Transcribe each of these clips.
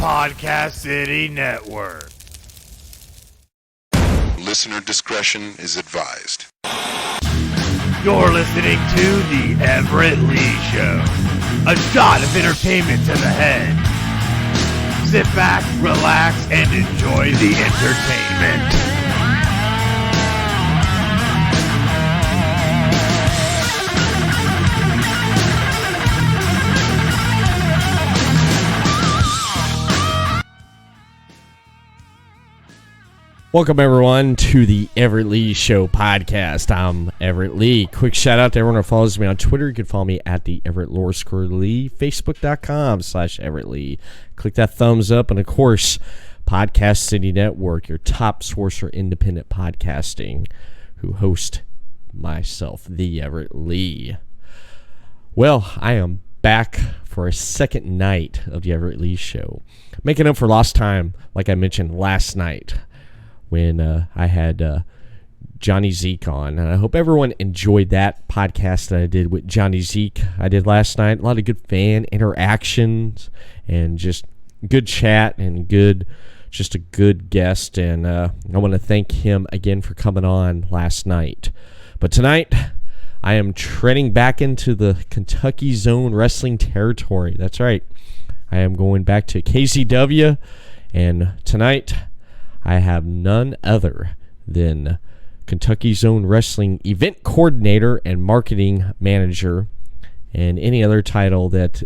Podcast City Network. Listener discretion is advised. You're listening to The Everett Lee Show. A shot of entertainment to the head. Sit back, relax, and enjoy the entertainment. Welcome, everyone, to the Everett Lee Show podcast. I'm Everett Lee. Quick shout out to everyone who follows me on Twitter. You can follow me at the Everett Lee, Facebook.com/Everett Lee. Click that thumbs up. And, of course, Podcast City Network, your top source for independent podcasting, who host myself, the Everett Lee. Well, I am back for a second night of the Everett Lee Show. Making up for lost time, like I mentioned last night, when I had Johnny Zeke on. And I hope everyone enjoyed that podcast that I did with Johnny Zeke. I did last night. A lot of good fan interactions and just good chat and just a good guest. And I want to thank him again for coming on last night. But tonight, I am treading back into the Kentucky Zone Wrestling territory. That's right. I am going back to KZW. And tonight, I have none other than Kentucky Zone Wrestling event coordinator and marketing manager, and any other title that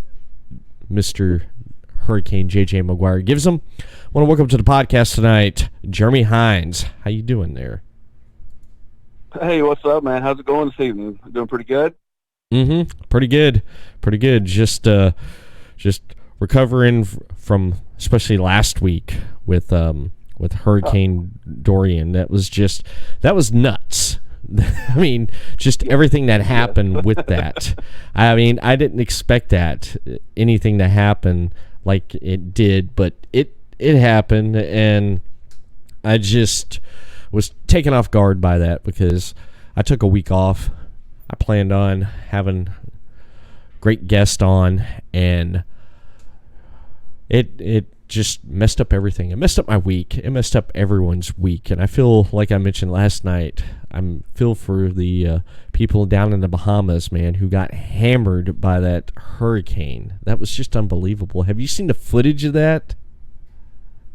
Mr. Hurricane JJ McGuire gives him. I want to welcome to the podcast tonight, Jeremy Hines. How you doing there? Hey, what's up, man? How's it going this evening? Doing pretty good? Pretty good. Just recovering from especially last week with Hurricane Dorian. That was nuts. I mean, just everything that happened with that. I mean, I didn't expect anything to happen like it did, but it happened, and I just was taken off guard by that because I took a week off. I planned on having great guest on, and it just messed up everything. It messed up my week. It messed up everyone's week. And I feel, like I mentioned last night, I feel for the people down in the Bahamas, man, who got hammered by that hurricane. That was just unbelievable. Have you seen the footage of that?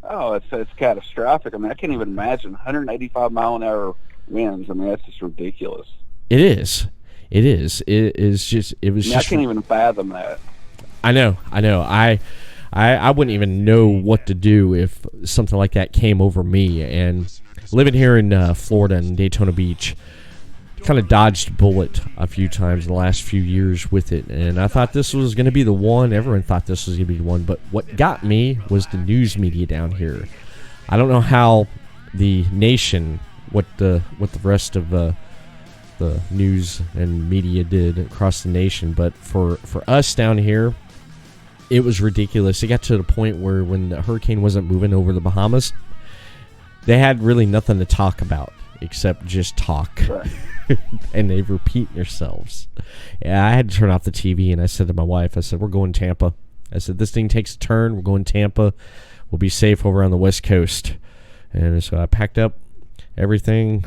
Oh, it's catastrophic. I mean, I can't even imagine 185-mile-an-hour winds. I mean, that's just ridiculous. It is. It was I can't even fathom that. I know. I wouldn't even know what to do if something like that came over me. And living here in Florida and Daytona Beach, kind of dodged a bullet a few times in the last few years with it. And I thought this was going to be the one. Everyone thought this was going to be the one. But what got me was the news media down here. I don't know how the nation, what the rest of the news and media did across the nation. But for us down here, it was ridiculous. It got to the point where when the hurricane wasn't moving over the Bahamas, they had really nothing to talk about except just talk. Right. And they repeat themselves. Yeah, I had to turn off the TV, and I said to my wife, I said, we're going Tampa. I said, this thing takes a turn. We're going Tampa. We'll be safe over on the West Coast. And so I packed up everything,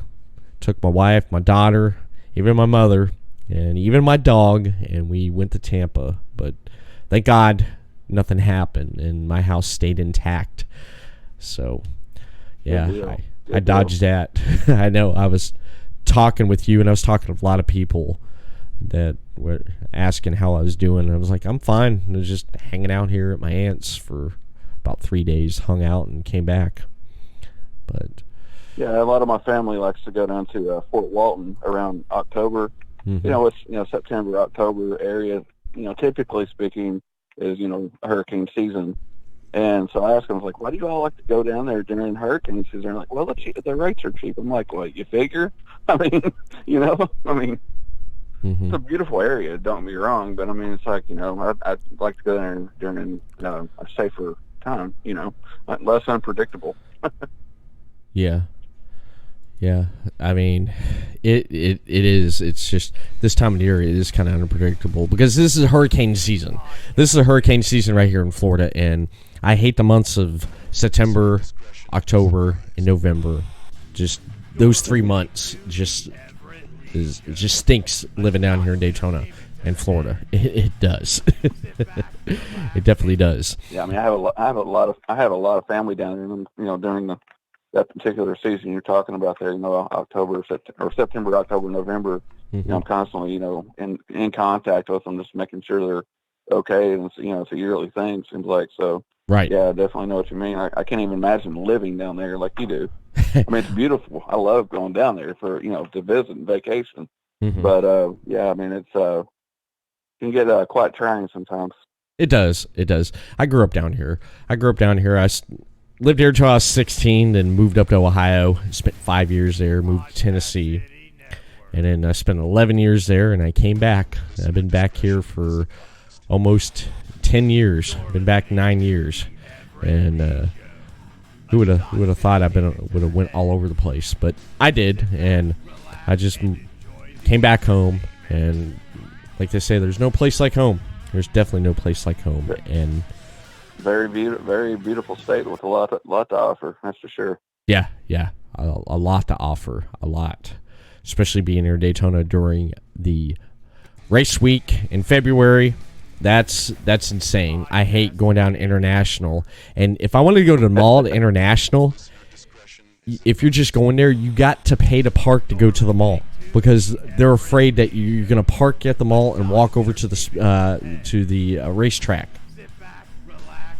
took my wife, my daughter, even my mother, and even my dog, and we went to Tampa. But thank God nothing happened, and my house stayed intact. So, yeah, I dodged that. I know. I was talking with you, and I was talking to a lot of people that were asking how I was doing. And I was like, I'm fine. I was just hanging out here at my aunt's for about 3 days, hung out, and came back. But yeah, a lot of my family likes to go down to Fort Walton around October. Mm-hmm. It's September, October area. Typically speaking, is hurricane season. And so I asked them, I was like, why do you all like to go down there during hurricane season? They're like, well, the rates are cheap. I'm like, well, you figure? I mean, mm-hmm. It's a beautiful area, don't get me wrong, but I mean, it's like, I'd like to go there during a safer time, less unpredictable. Yeah. Yeah, I mean, it is. It's just this time of year it is kind of unpredictable because this is hurricane season. This is a hurricane season right here in Florida, and I hate the months of September, October, and November. Just those 3 months it just stinks living down here in Daytona and Florida. It does. It definitely does. Yeah, I mean, I have a lot of family down there, and during that particular season you're talking about there, September, October, November. Mm-hmm. I'm constantly, in contact with them, just making sure they're okay, and it's a yearly thing. Seems like so. Right. Yeah, I definitely know what you mean. I can't even imagine living down there like you do. I mean, it's beautiful. I love going down there for to visit and vacation. Mm-hmm. But yeah, I mean, it's can get quite trying sometimes. It does. It does. I grew up down here. I lived here until I was 16, then moved up to Ohio. Spent 5 years there. Moved to Tennessee, and then I spent 11 years there. And I came back. I've been back here for almost 10 years. Been back 9 years, and who would have thought would have went all over the place? But I did, and I just came back home. And like they say, there's no place like home. There's definitely no place like home, and very beautiful state with a lot to offer. That's for sure. Yeah, a lot to offer, a lot, especially being here in Daytona during the race week in February. That's insane. I hate going down to International, and if I wanted to go to the mall to International, if you're just going there, you got to pay to park to go to the mall, because they're afraid that you're going to park at the mall and walk over to the racetrack.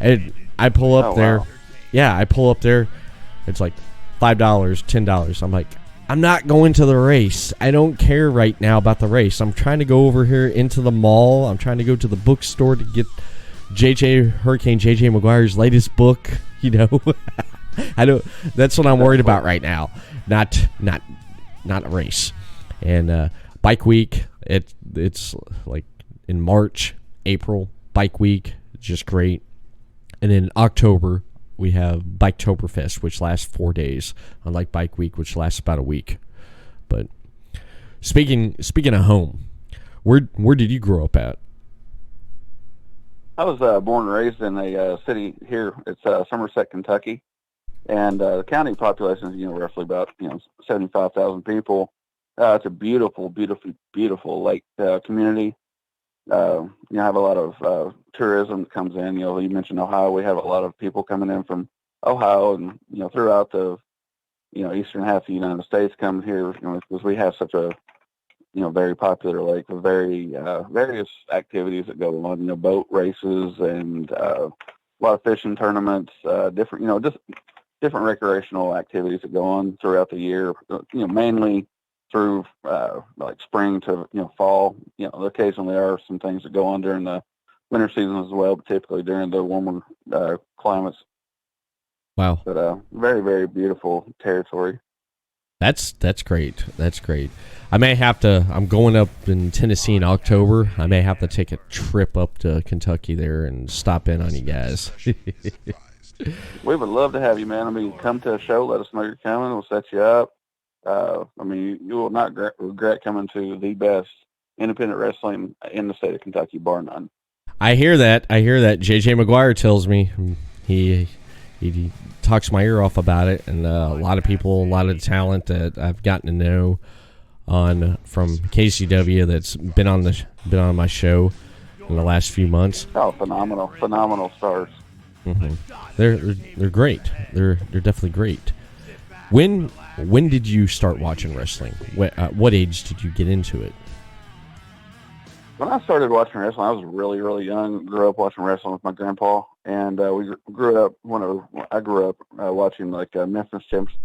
And I pull up there. Wow. Yeah, I pull up there. It's like $5, $10. I'm like, I'm not going to the race. I don't care right now about the race. I'm trying to go over here into the mall. I'm trying to go to the bookstore to get Hurricane JJ Maguire's latest book. I don't. That's what I'm worried about right now. Not a race. And bike week. It's like in March, April. Bike week, just great. And in October, we have Biketoberfest, which lasts 4 days, unlike Bike Week, which lasts about a week. But speaking of home, where did you grow up at? I was born and raised in a city here. It's Somerset, Kentucky, and the county population is roughly about 75,000 people. It's a beautiful lake community. You have a lot of tourism that comes in. You mentioned Ohio. We have a lot of people coming in from Ohio and throughout the eastern half of the United States coming here because we have such a very popular lake with various activities that go on. Boat races and a lot of fishing tournaments, different just different recreational activities that go on throughout the year. Mainly through like spring to fall. Occasionally there are some things that go on during the winter season as well, but typically during the warmer climates. Wow. But very, very beautiful territory. That's great. That's great. I may have to. I'm going up in Tennessee in October. I may have to take a trip up to Kentucky there and stop in on you guys. We would love to have you, man. I mean, come to a show. Let us know you're coming. We'll set you up. I mean, you will not regret coming to the best independent wrestling in the state of Kentucky, bar none. I hear that. JJ Maguire tells me he talks my ear off about it, and a lot of people, a lot of talent that I've gotten to know from KCW that's been on my show in the last few months. Oh, phenomenal stars. Mm-hmm. They're great. They're definitely great. When did you start watching wrestling? What age did you get into it? When I started watching wrestling, I was really, really young. Grew up watching wrestling with my grandpa, and we grew up. I grew up watching like Memphis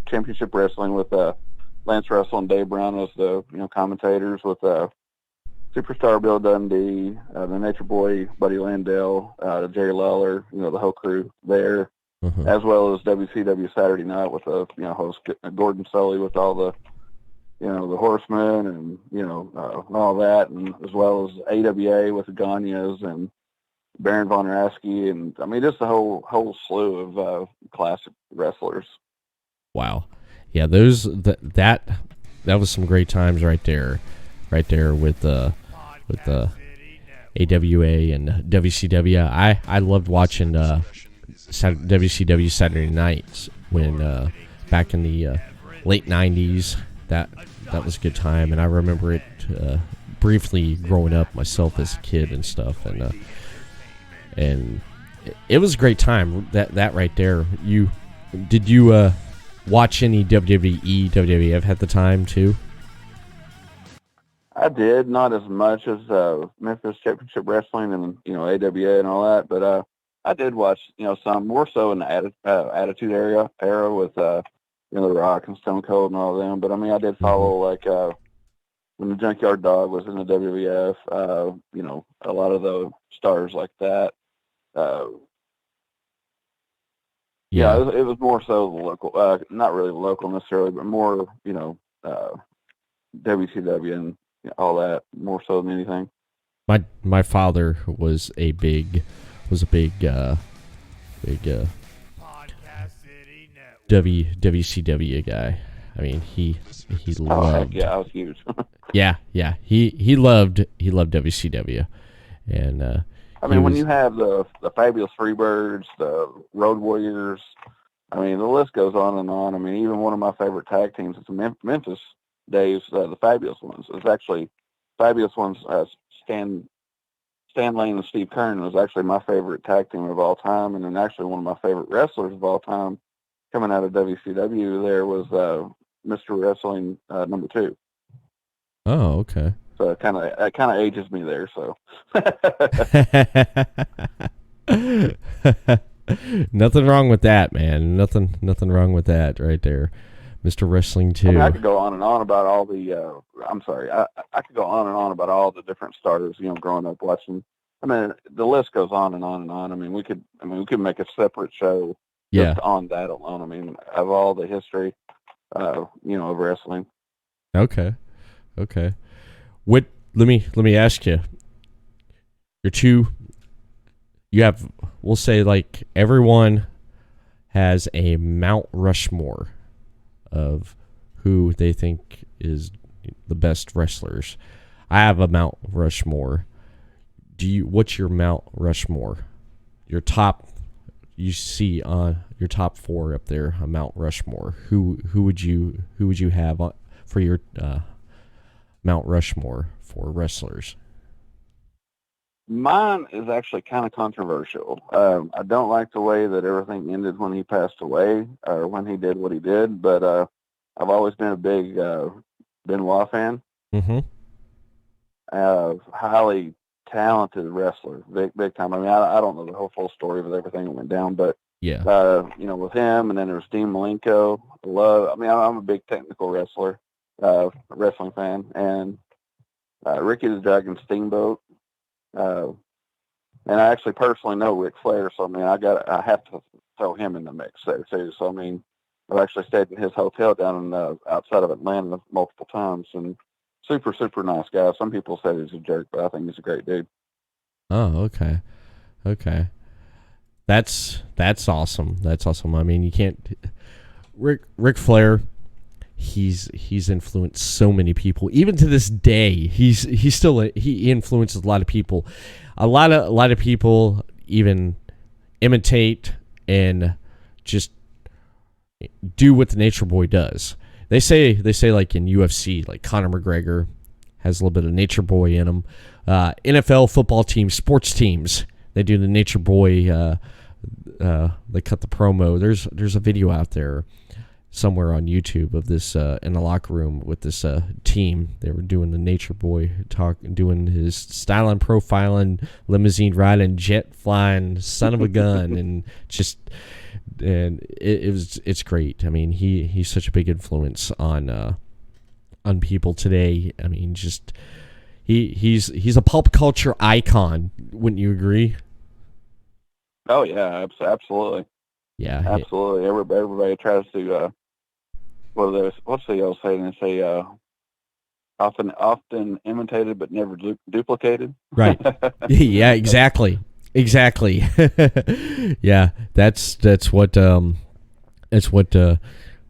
Championship Wrestling with Lance Russell and Dave Brown as the commentators, with Superstar Bill Dundee, the Nature Boy Buddy Landell, Jerry Lawler, the whole crew there, as well as WCW Saturday Night with host Gordon Sully with all the the Horsemen and all that, and as well as AWA with the Ganyas and Baron Von Raschke, and I mean just the whole slew of classic wrestlers. Wow. Yeah, that was some great times right there with the AWA and WCW. I loved watching WCW Saturday nights when back in the late '90s. That was a good time, and I remember it briefly growing up myself as a kid and stuff, and it was a great time. That right there. Did you watch any WWE, WWF at the time too? I did, not as much as Memphis Championship Wrestling and AWA and all that, but I did watch some more so in the Attitude era with The Rock and Stone Cold and all of them. But I mean, I did follow like when the Junkyard Dog was in the WWF. A lot of the stars like that. Yeah, it was more so the local, not really local necessarily, but more WCW and all that more so than anything. My father was a big WCW guy. I mean, he loved. Yeah, I was huge. yeah, he loved WCW, and I mean, when you have the Fabulous Freebirds, the Road Warriors, I mean, the list goes on and on. I mean, even one of my favorite tag teams is the Memphis days, the Fabulous Ones. It's actually Fabulous Ones. Stan Lane and Steve Keirn was actually my favorite tag team of all time, and then actually one of my favorite wrestlers of all time coming out of WCW. There was Mr. Wrestling number 2. Oh, okay. So it kind of ages me there. So nothing wrong with that, man. Nothing wrong with that right there. Mr. Wrestling 2. I mean, I could go on and on about all the. I could go on and on about all the different starters. Growing up watching. I mean, the list goes on and on and on. I mean, we could make a separate show just on that alone. I mean, of all the history, of wrestling. Okay. What? Let me ask you. You have. We'll say like everyone has a Mount Rushmore of who they think is the best wrestlers. I have a Mount Rushmore. What's your Mount Rushmore? Your top, you see on your top 4 up there, a Mount Rushmore. Who would you have for your Mount Rushmore for wrestlers? Mine is actually kind of controversial. I don't like the way that everything ended when he passed away or when he did what he did, but I've always been a big Benoit fan. Mm-hmm. Highly talented wrestler, big time. I mean, I don't know the whole full story of everything that went down, but yeah, with him, and then there's Dean Malenko. I'm a big technical wrestling fan, and Ricky the Dragon Steamboat. And I actually personally know Ric Flair, so I mean, I have to throw him in the mix there too. So I mean, I've actually stayed in his hotel down in outside of Atlanta multiple times, and super nice guy. Some people say he's a jerk, but I think he's a great dude. Oh, okay. That's awesome. That's awesome. I mean, you can't. Ric Flair. He's influenced so many people. Even to this day, he influences a lot of people. A lot of people even imitate and just do what the Nature Boy does. They say like in UFC, like Conor McGregor has a little bit of Nature Boy in him. NFL football teams, sports teams, they do the Nature Boy. They cut the promo. There's a video out there somewhere on YouTube of this in the locker room with this team. They were doing the Nature Boy talk, doing his styling, profiling, limousine riding, jet flying, son of a gun, and it's great. I mean, he's such a big influence on people today. I mean, just he's a pulp culture icon. Wouldn't you agree? Oh yeah, absolutely. Yeah, absolutely. Everybody tries to. What's the old saying? They say often imitated but never duplicated. Right. Yeah. Exactly. Yeah. That's what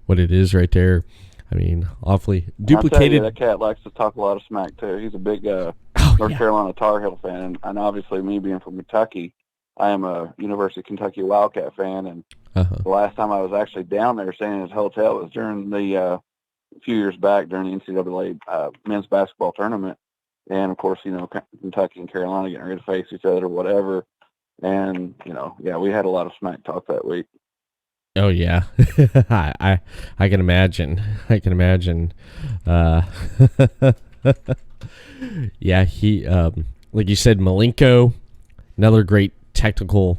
what it is right there. I mean, awfully And I'll tell you, duplicated. that cat likes to talk a lot of smack too. He's a big Oh North yeah. Carolina Tar Heel fan, and obviously me being from Kentucky, I am a University of Kentucky Wildcat fan. And Uh-huh. the last time I was actually down there staying in his hotel was during the a few years back during the NCAA men's basketball tournament. And of course, Kentucky and Carolina getting ready to face each other or whatever. And we had a lot of smack talk that week. Oh yeah, I can imagine. I can imagine. Uh, yeah, he like you said, Malenko, another great technical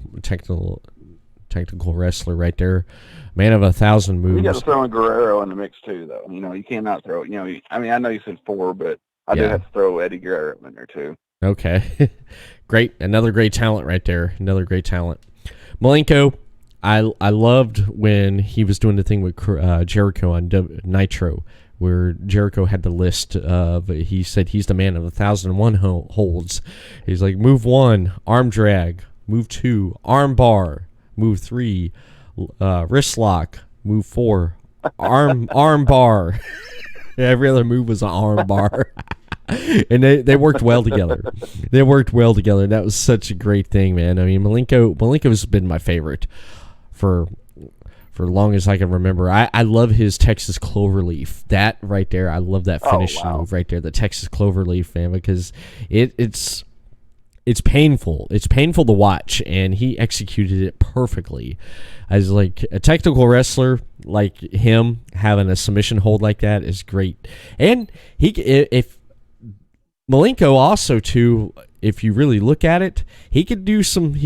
wrestler right there. Man of 1,000 moves. You got to throw in Guerrero in the mix too, though. You cannot throw. I know you said 4, but I do have to throw Eddie Guerrero in there too. Okay, great. Another great talent right there. Another great talent. Malenko, I loved when he was doing the thing with Jericho on Nitro, where Jericho had the list of, he said he's the man of 1,001 holds. He's like, move 1, arm drag. Move 2, arm bar. Move 3, wrist lock. Move 4, arm bar. Every other move was an arm bar. And they worked well together. They worked well together. That was such a great thing, man. I mean, Malenko's been my favorite for long as I can remember. I love his Texas Cloverleaf. That right there, I love that finishing move right there, the Texas Cloverleaf, man, because it's painful. It's painful to watch, and he executed it perfectly. As like a technical wrestler like him, having a submission hold like that is great. And if Malenko also too, if you really look at it, he could do some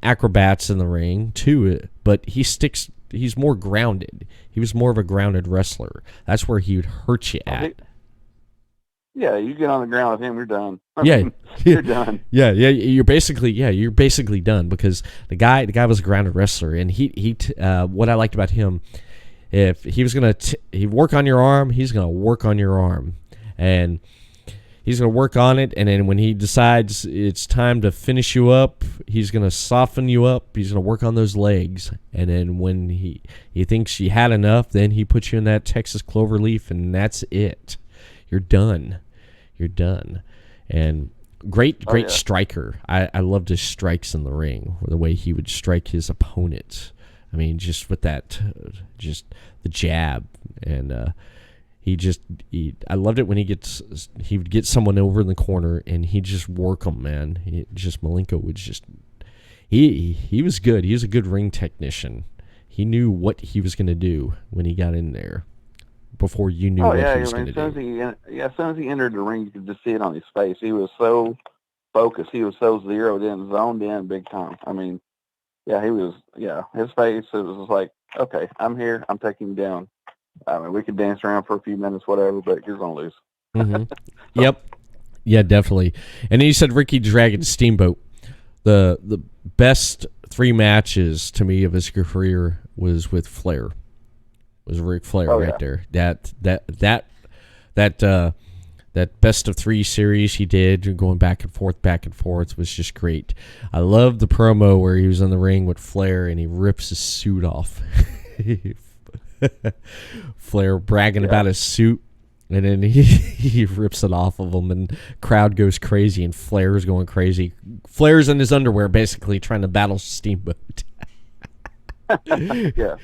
acrobats in the ring too, but he's more grounded. He was more of a grounded wrestler. That's where he would hurt you at. Yeah, you get on the ground with him, you're done. You're done. Yeah, you're basically done, because the guy was a grounded wrestler, and he what I liked about him, if he was he'd work on your arm, he's gonna work on your arm, and he's going to work on it, and then when he decides it's time to finish you up, he's going to soften you up. He's going to work on those legs, and then when he thinks you had enough, then he puts you in that Texas Cloverleaf, and that's it. You're done. You're done. And great striker. I loved his strikes in the ring, the way he would strike his opponent. I mean, just with that, just the jab, and I loved it when he would get someone over in the corner and he'd just work them, man. Malenko would just, he was good. He was a good ring technician. He knew what he was going to do when he got in there before you knew what he was going to do. As soon as he entered the ring, you could just see it on his face. He was so focused. He was so zeroed in, zoned in big time. I mean, his face, it was just like, okay, I'm here. I'm taking him down. I mean, we could dance around for a few minutes, whatever, but you're going to lose. Mm-hmm. Yep. Yeah, definitely. And then you said Ricky Dragon Steamboat. The best 3 matches to me of his career was with Flair. Was Ric Flair there. That best of 3 series he did, going back and forth, was just great. I loved the promo where he was in the ring with Flair and he rips his suit off. Flair bragging about his suit, and then he rips it off of him, and crowd goes crazy, and Flair's going crazy. Flair's in his underwear, basically trying to battle Steamboat. Yeah,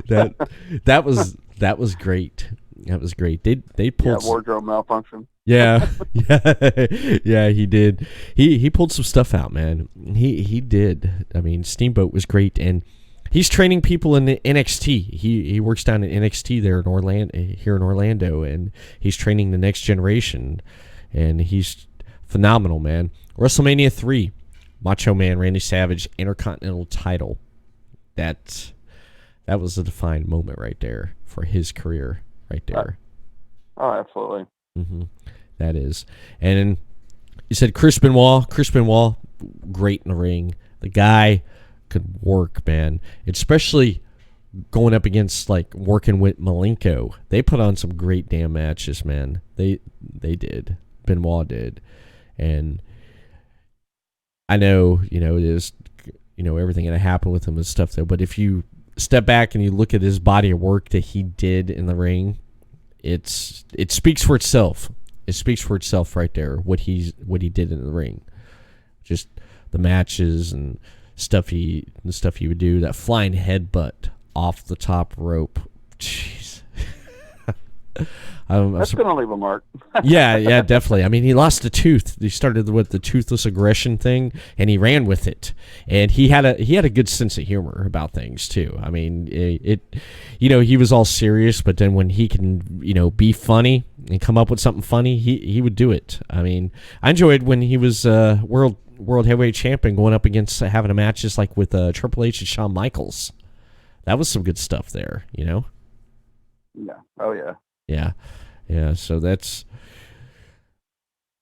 that was great. That was great. They pulled wardrobe malfunction. Yeah, he did. He pulled some stuff out, man. He did. I mean, Steamboat was great, and he's training people in the NXT. He works down at NXT there in Orlando, and he's training the next generation, and he's phenomenal, man. WrestleMania 3, Macho Man Randy Savage Intercontinental title. That was a defined moment right there for his career, right there. Oh, absolutely. Mm-hmm. That is. And then you said Chris Benoit, great in the ring. The guy could work, man. Especially going up against, like, working with Malenko. They put on some great damn matches, man. They did. Benoit did. And I know, it is, everything that happened with him and stuff, though. But if you step back and you look at his body of work that he did in the ring, it speaks for itself. It speaks for itself right there. What he did in the ring, just the matches and the stuff he would do. That flying headbutt off the top rope. Jeez. That's going to leave a mark. yeah, definitely. I mean, he lost a tooth. He started with the toothless aggression thing, and he ran with it. And he had a good sense of humor about things too. I mean, he was all serious, but then when he can, be funny and come up with something funny, he would do it. I mean, I enjoyed when he was world heavyweight champion, going up against having a match just like with Triple H and Shawn Michaels. That was some good stuff there, Yeah. Oh yeah. Yeah, so that's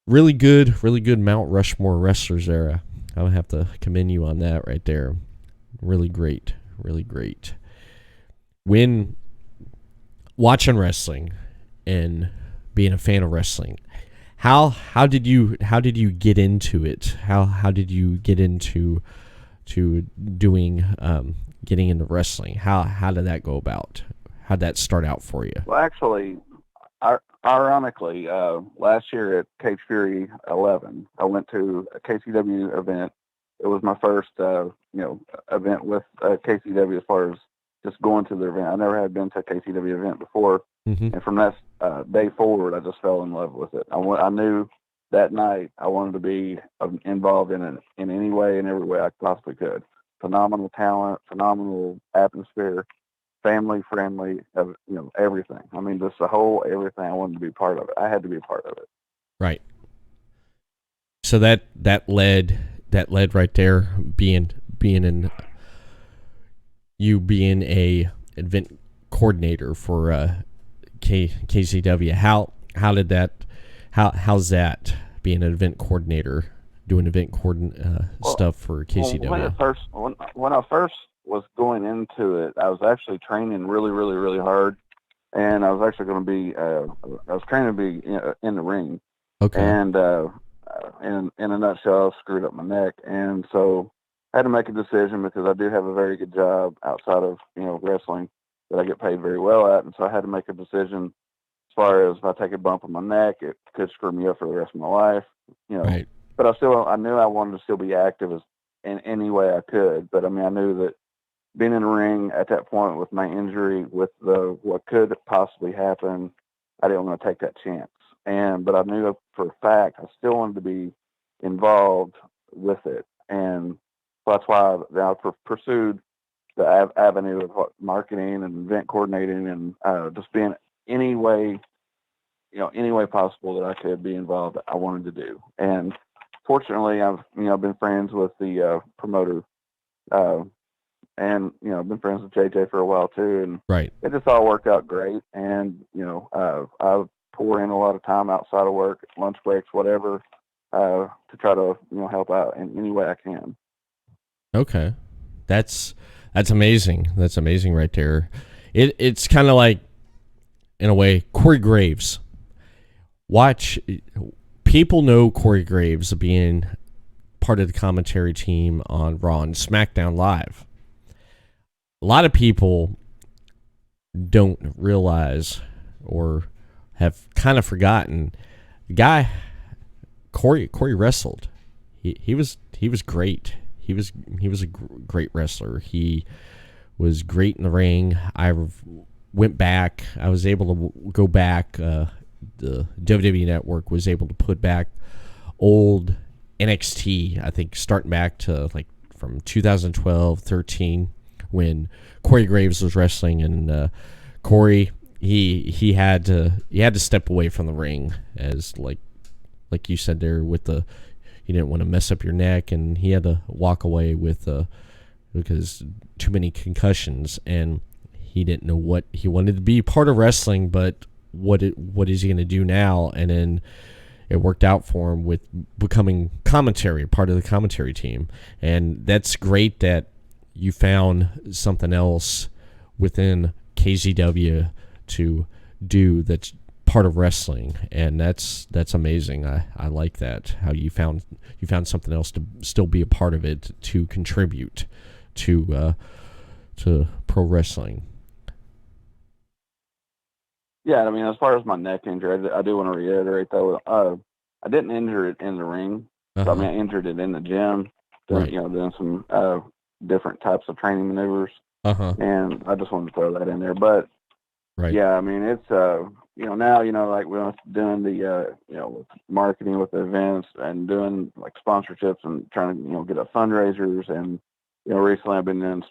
really good Mount Rushmore wrestlers there. I would have to commend you on that right there. Really great. When watching wrestling and being a fan of wrestling, how did you get into it? How did you get into doing getting into wrestling? How did that go about? How'd that start out for you? Well, actually, ironically, last year at Cage Fury 11, I went to a KCW event. It was my first, event with KCW as far as just going to the event. I never had been to a KCW event before, and from that day forward, I just fell in love with it. I knew that night I wanted to be involved in any way and every way I possibly could. Phenomenal talent, phenomenal atmosphere. Family friendly, everything. I mean, just the whole everything. I wanted to be part of it. I had to be a part of it. Right. So that led right there, being a event coordinator for KCW. How's that, being an event coordinator, doing event stuff for KCW? When I first was going into it, I was actually training really, really, really hard, and I was actually going to be I was training to be in the ring. Okay. And in a nutshell, I screwed up my neck, and so I had to make a decision because I do have a very good job outside of wrestling that I get paid very well at, and so I had to make a decision as far as if I take a bump on my neck, it could screw me up for the rest of my life. Right. But I knew I wanted to still be active in any way I could. But I mean, I knew that being in the ring at that point with my injury, with what could possibly happen, I didn't want to take that chance. But I knew for a fact I still wanted to be involved with it, and so that's why I pursued the avenue of marketing and event coordinating and just being any way possible that I could be involved. I wanted to do, and fortunately, I've been friends with the promoter. And I've been friends with JJ for a while too, and right. It just all worked out great. And I pour in a lot of time outside of work, lunch breaks, whatever, to try to help out in any way I can. Okay, that's amazing. That's amazing right there. It's kind of like, in a way, Corey Graves. People know Corey Graves being part of the commentary team on Raw and SmackDown Live. A lot of people don't realize or have kind of forgotten the guy. Corey wrestled. He was great. He was a great wrestler. He was great in the ring. I went back. I was able to go back. The WWE Network was able to put back old NXT. I think starting back to from 2012, 13. When Corey Graves was wrestling, and Corey, he had to step away from the ring, as like you said there, with you didn't want to mess up your neck, and he had to walk away with because too many concussions, and he didn't know what he wanted to be part of wrestling, but what is he going to do now? And then it worked out for him with becoming part of the commentary team, and that's great that you found something else within KZW to do that's part of wrestling, and that's amazing. I like that, how you found something else to still be a part of it, to contribute to pro wrestling. Yeah, I mean, as far as my neck injury, I do want to reiterate though. I didn't injure it in the ring. So, I mean, I injured it in the gym, doing some different types of training maneuvers, and I just wanted to throw that in there. But yeah, I mean, it's now like we're doing the with marketing with the events and doing like sponsorships and trying to get up fundraisers, and recently I've been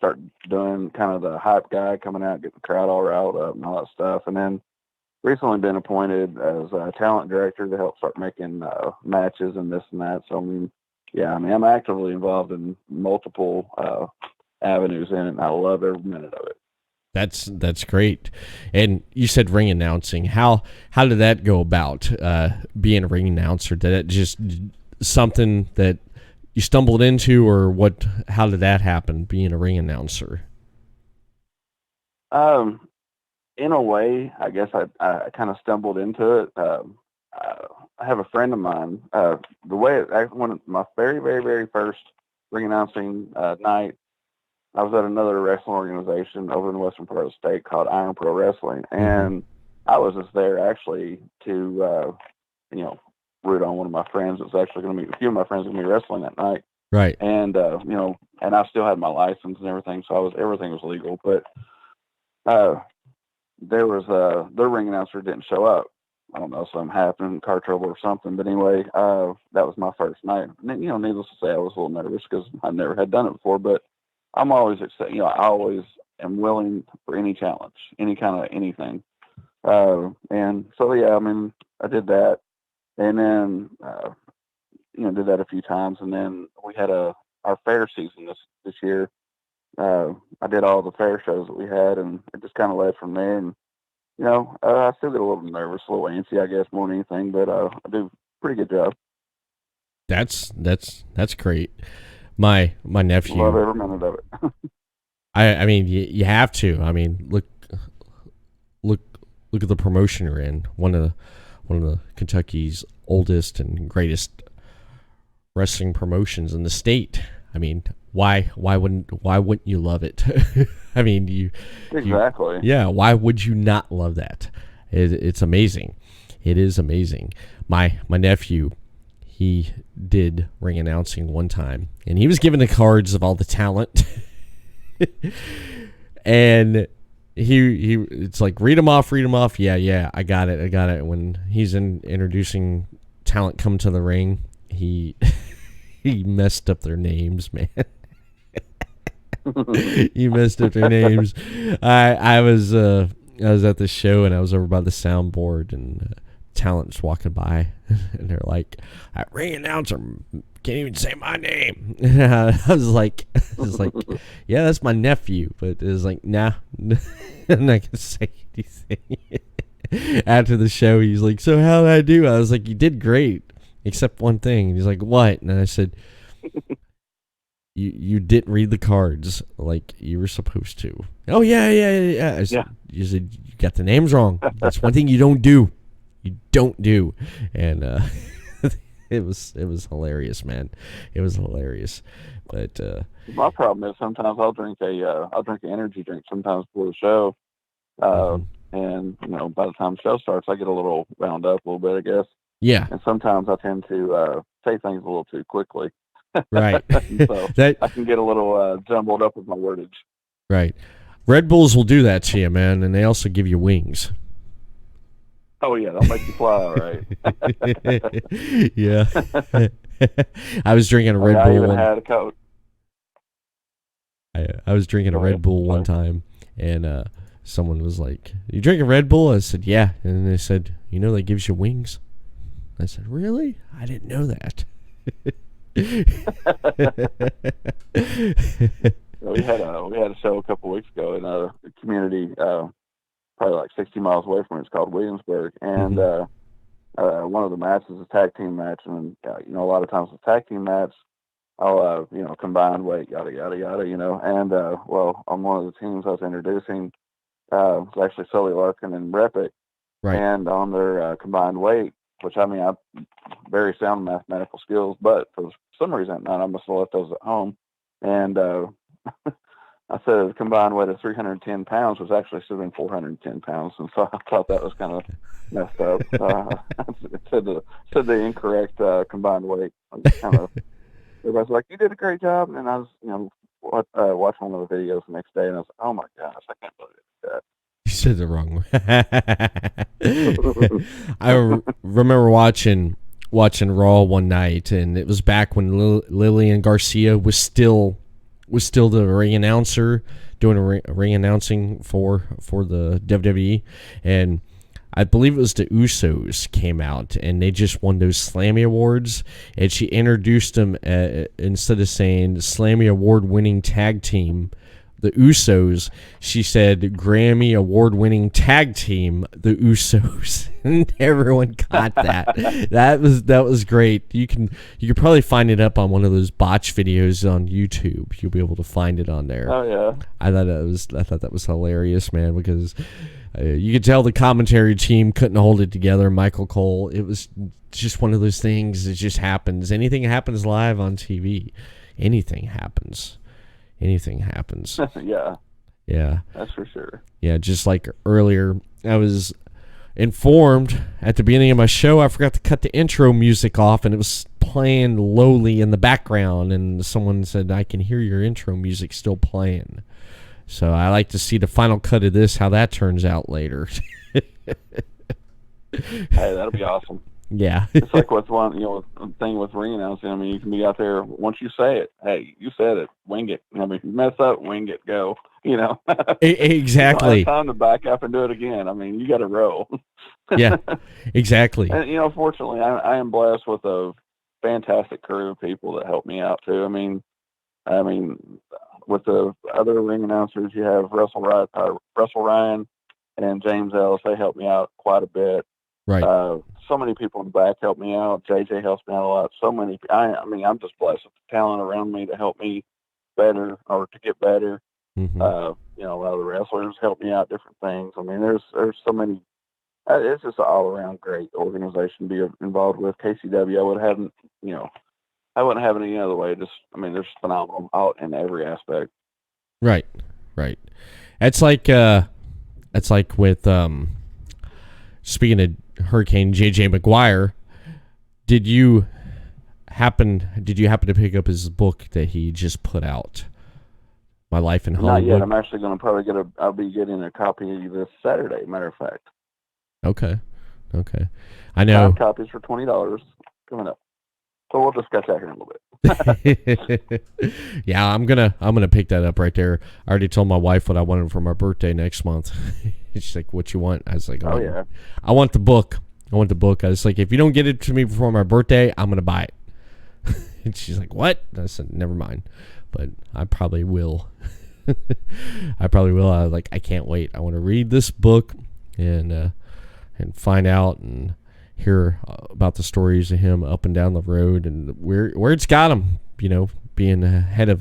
doing kind of the hype guy, coming out, getting the crowd all riled up and all that stuff, and then recently been appointed as a talent director to help start making matches and this and that. So I mean, I'm actively involved in multiple avenues in it, and I love every minute of it. That's great. And you said ring announcing. How did that go about? Being a ring announcer? Did it just something that you stumbled into, or what? How did that happen? Being a ring announcer? In a way, I guess I kind of stumbled into it. I have a friend of mine. One of my very, very, very first ring announcing night, I was at another wrestling organization over in the western part of the state called Iron Pro Wrestling, and I was just there actually to, root on one of my friends that's actually going to be, a few of my friends going to be wrestling that night. Right. And, and I still had my license and everything, so everything was legal, but, there was their ring announcer didn't show up. I don't know, something happened, car trouble or something. But anyway, that was my first night. And, needless to say, I was a little nervous because I never had done it before. But I'm always I always am willing for any challenge, any kind of anything. And so I mean, I did that, and then did that a few times, and then we had our fair season this year. I did all the fair shows that we had, and it just kind of led from there. And I still get a little nervous, a little antsy, I guess, more than anything, but I do a pretty good job. That's great. My nephew, love every minute of it. I mean, you have to. I mean, look at the promotion you're in. One of the Kentucky's oldest and greatest wrestling promotions in the state. I mean, why wouldn't you love it? I mean, exactly. Why would you not love that? It's amazing. It is amazing. My nephew, he did ring announcing one time, and he was given the cards of all the talent, and he it's like read them off. Yeah, I got it. When he's introducing talent come to the ring, he messed up their names, man. He messed up their names. I was at the show, and I was over by the soundboard, and talent's walking by, and they're like, ring announcer can't even say my name. And I was like, yeah, that's my nephew, but it was like, nah, I'm not gonna say anything. After the show, he's like, so how'd I do? I was like, you did great, except one thing. And he's like, what? And I said, you didn't read the cards like you were supposed to. Oh yeah. I said, you said you got the names wrong. That's one thing you don't do. And it was hilarious, man. It was hilarious. But my problem is sometimes I'll drink an energy drink sometimes before the show, and by the time the show starts, I get a little wound up a little bit, I guess. Yeah. And sometimes I tend to say things a little too quickly. Right. So I can get a little jumbled up with my wordage. Right. Red Bulls will do that to you, man, and they also give you wings. Oh yeah, they'll make you fly, all right. Yeah. I was drinking a Red Bull. I even had a coat. I was drinking a Red Bull one time, and someone was like, "You drink a Red Bull?" I said, "Yeah," and they said, "That gives you wings." I said, "Really? I didn't know that." We had a show a couple weeks ago in a community, probably like 60 miles away from it. It's called Williamsburg, and one of the matches is a tag team match, and a lot of times the tag team match, I'll combined weight, yada yada yada, and well, on one of the teams I was introducing, was actually Sully Larkin and Reppick, right, and on their combined weight, which I mean, I very sound mathematical skills, but for some reason I must have left those at home, and I said the combined weight of 310 pounds was actually should have been 410 pounds, and so I thought that was kind of messed up. It said the incorrect combined weight. Kind of, everybody's like, "You did a great job," and I was, watching one of the videos the next day, and I was like, "Oh my gosh, I can't believe that." You said the wrong way. I remember watching Raw one night, and it was back when Lillian Garcia was still the ring announcer, doing a ring announcing for the WWE, and I believe it was the Usos came out, and they just won those Slammy Awards, and she introduced them instead of saying Slammy Award-winning tag team, the Usos, she said Grammy Award-winning tag team, the Usos, and everyone got that. That was great. You could probably find it up on one of those botch videos on YouTube. You'll be able to find it on there. Oh yeah, I thought that was hilarious, man, because you could tell the commentary team couldn't hold it together. Michael Cole, it was just one of those things that just happens. Anything happens live on TV. Anything happens. yeah, that's for sure. Yeah, just like earlier, I was informed at the beginning of my show I forgot to cut the intro music off, and it was playing lowly in the background, and someone said, "I can hear your intro music still playing." So I like to see the final cut of this, how that turns out later. Hey, that'll be awesome. Yeah. It's like what's one, thing with ring announcing. I mean, you can be out there, once you say it, hey, you said it, wing it. I mean, if you mess up, wing it, go, Exactly. You don't have time to back up and do it again. I mean, you got to roll. Yeah, exactly. And, fortunately, I am blessed with a fantastic crew of people that help me out, too. I mean, with the other ring announcers, you have Russell Ryan and James Ellis. They help me out quite a bit. Right. So many people in the back help me out. JJ helps me out a lot. So many. I'm just blessed with the talent around me to help me better or to get better. Mm-hmm. A lot of the wrestlers help me out different things. I mean, there's so many. It's just an all around great organization to be involved with. KCW, I wouldn't have it any other way. They're phenomenal out in every aspect. Right. It's like with speaking of Hurricane JJ McGuire, did you happen to pick up his book that he just put out, My Life in Hollywood? Not yet. I'm actually going to probably I'll be getting a copy this Saturday, matter of fact. Okay. I know. 5 copies for $20 coming up. So we'll discuss that here in a little bit. Yeah, I'm gonna pick that up right there. I already told my wife what I wanted for my birthday next month. She's like, "What you want?" I was like, yeah, I want the book. I was like, "If you don't get it to me before my birthday, I'm gonna buy it." And she's like, "What?" I said, "Never mind, but I probably will." I was like, I can't wait. I want to read this book and find out and hear about the stories of him up and down the road and where it's got him, being head of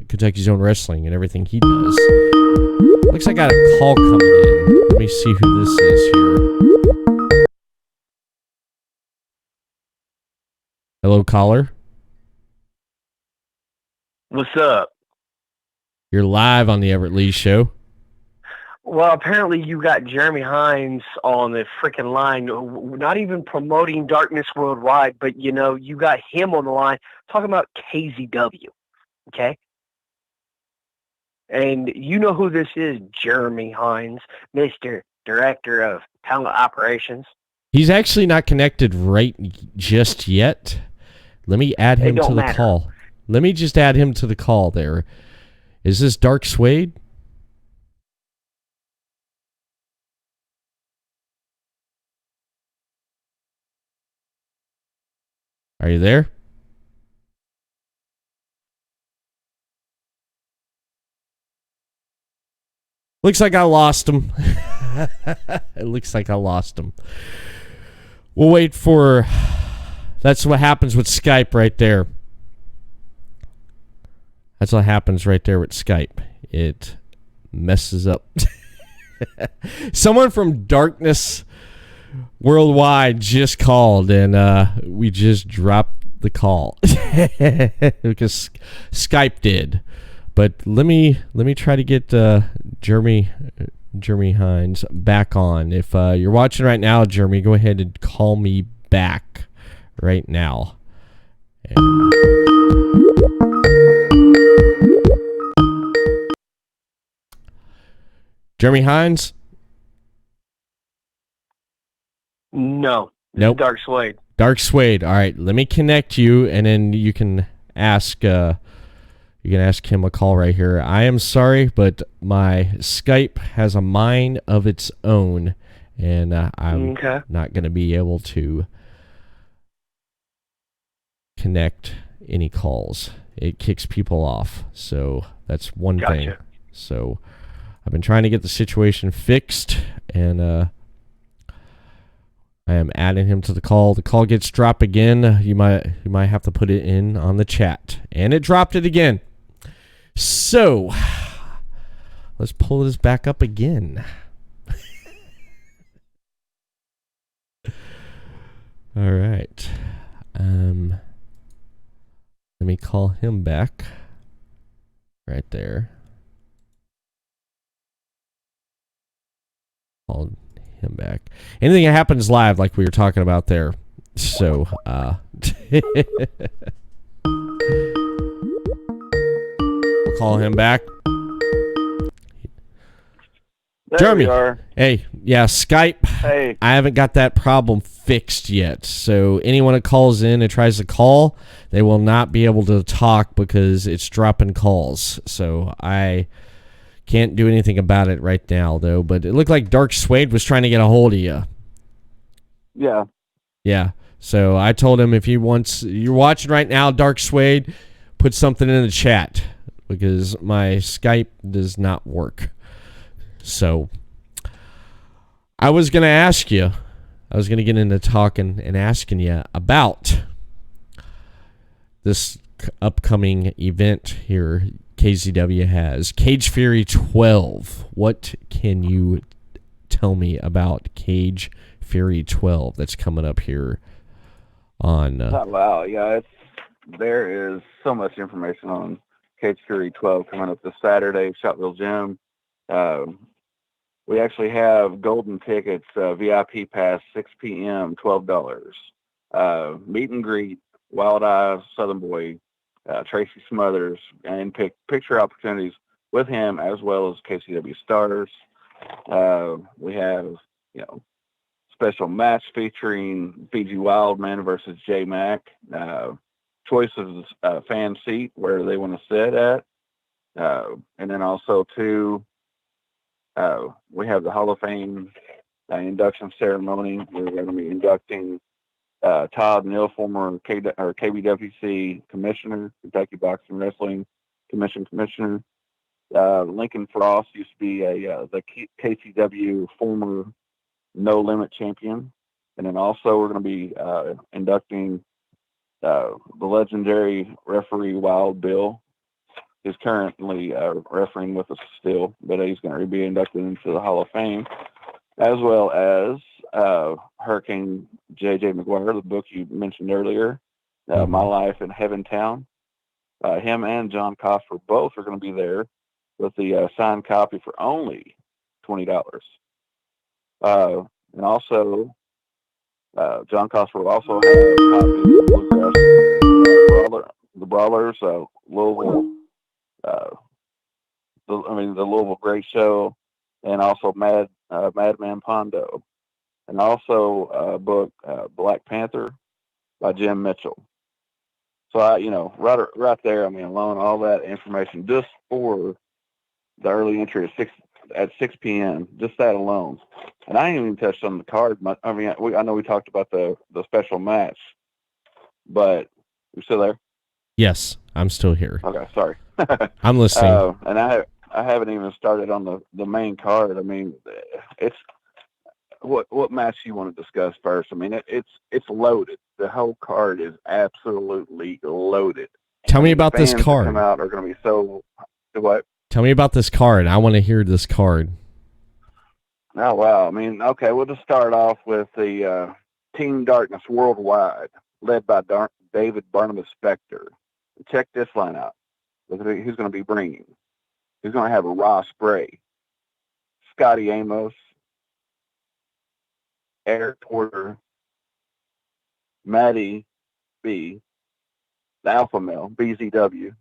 Kentucky Zone Wrestling and everything he does. Looks like I got a call coming in. Let me see who this is here. Hello, caller. What's up? You're live on the Everett Lee Show. Well, apparently you got Jeremy Hines on the freaking line, not even promoting Darkness Worldwide, but, you got him on the line talking about KZW, okay? And you know who this is, Jeremy Hines, Mr. Director of Talent Operations. He's actually not connected right just yet. Let me add him to the call. Let me just add him to the call there. Is this Dark Suede? Are you there? Looks like I lost him. It looks like I lost him. We'll wait for... That's what happens with Skype right there. That's what happens right there with Skype. It messes up. Someone from Darkness Worldwide just called, and we just dropped the call because Skype did. But let me try to get Jeremy Hines back on. If you're watching right now, Jeremy, go ahead and call me back right now. Jeremy Hines? No. Nope. Dark Suede. Dark Suede. All right, let me connect you, and then you can ask him a call right here. I am sorry, but my Skype has a mind of its own, and I'm not going to be able to connect any calls. It kicks people off, so that's one thing. So I've been trying to get the situation fixed, and I am adding him to the call. The call gets dropped again. You might have to put it in on the chat, and it dropped it again. So let's pull this back up again. All right. Let me call him back. Right there. Called him back. Anything that happens live, like we were talking about there. So, we'll call him back. Jeremy. Hey, yeah, Skype. Hey. I haven't got that problem fixed yet. So anyone that calls in and tries to call, they will not be able to talk because it's dropping calls. So I can't do anything about it right now, though. But it looked like Dark Suede was trying to get a hold of you. Yeah. Yeah. So I told him if he wants, you're watching right now, Dark Suede, put something in the chat because my Skype does not work. So I was going to ask you, I was going to get into talking and asking you about this upcoming event here KZW has. Cage Fury 12. What can you tell me about Cage Fury 12 that's coming up here on... wow, yeah, there is so much information on Cage Fury 12 coming up this Saturday, Shotville Gym. We actually have golden tickets, VIP pass, 6 p.m., $12. Meet and greet, Wild Eyes, Southern Boy, Tracy Smothers, and picture opportunities with him as well as KCW stars. We have, special match featuring Fiji Wildman versus J Mac. Choice of fan seat where they want to sit at. And then also we have the Hall of Fame induction ceremony. We're going to be inducting Todd Neal, former KBWC commissioner, Kentucky Boxing Wrestling Commissioner. Lincoln Frost used to be the KCW former No Limit champion. And then also we're going to be inducting the legendary referee Wild Bill. He's currently refereeing with us still, but he's going to be inducted into the Hall of Fame, as well as Hurricane J.J. McGuire, the book you mentioned earlier, My Life in Heaventown. Him and John Cosper both are going to be there with the signed copy for only $20. And also, John Cosper will also have copies of the Brawlers, Louisville. The Louisville Great Show, and also Madman Pondo, and also a book, Black Panther by Jim Mitchell. So right there, alone, all that information just for the early entry at 6 p.m. Just that alone, and I ain't even touched on the card. I know we talked about the special match, but you still there? Yes, I'm still here. Okay, sorry. I'm listening. And I haven't even started on the main card. It's what match you want to discuss first? It's loaded. The whole card is absolutely loaded. Tell me about this card. Come out are going to be so. What? Tell me about this card. I want to hear this card. Oh wow! Okay. We'll just start off with the Team Darkness Worldwide, led by David Barnabas Spector. Check this line out. who's going to be bringing. He's going to have a Ross Bray, Scotty Amos, Eric Porter, Matty B, the Alpha Male, BZW,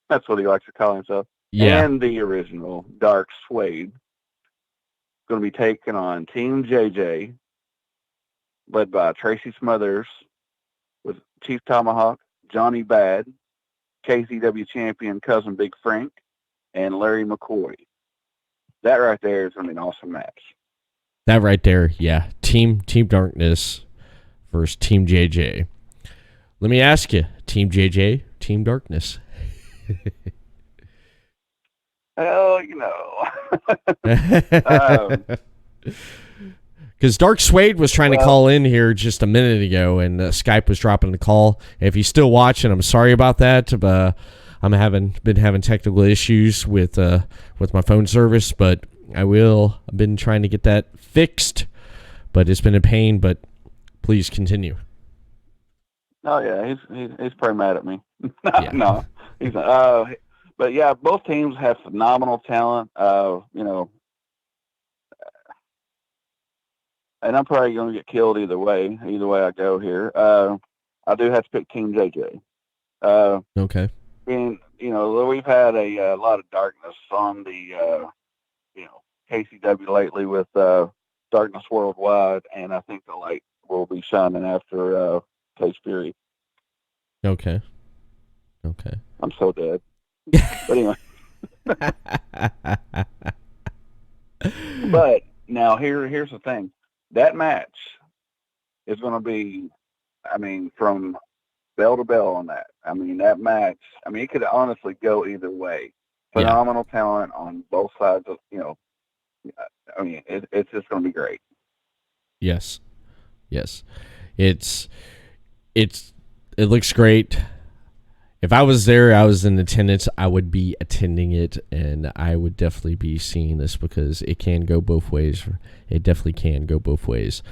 that's what he likes to call himself, Yeah. and the original Dark Suede. Going to be taking on Team JJ, led by Tracy Smothers, with Chief Tomahawk, Johnny Bad, KCW champion Cousin Big Frank, and Larry McCoy. That right there is going to be an awesome match. That right there, yeah. Team Darkness versus Team JJ. Let me ask you, Team JJ, Team Darkness. Well, Because Dark Suede was trying to call in here just a minute ago, and Skype was dropping the call. If he's still watching, I'm sorry about that. But I'm been having technical issues with my phone service, but I've been trying to get that fixed. But it's been a pain. But please continue. Oh yeah, he's pretty mad at me. Yeah. No, he's but yeah, both teams have phenomenal talent. And I'm probably going to get killed either way I go here. I do have to pick Team JJ. Okay. And we've had a lot of darkness on the KCW lately with Darkness Worldwide, and I think the light will be shining after Cage Fury. Okay. I'm so dead. But anyway. But now here's the thing. That match is going to be, from bell to bell on that. That match, it could honestly go either way. Phenomenal talent on both sides of, it's just going to be great. Yes. It looks great. If I was there, I was in attendance, I would be attending it, and I would definitely be seeing this because it can go both ways. It definitely can go both ways.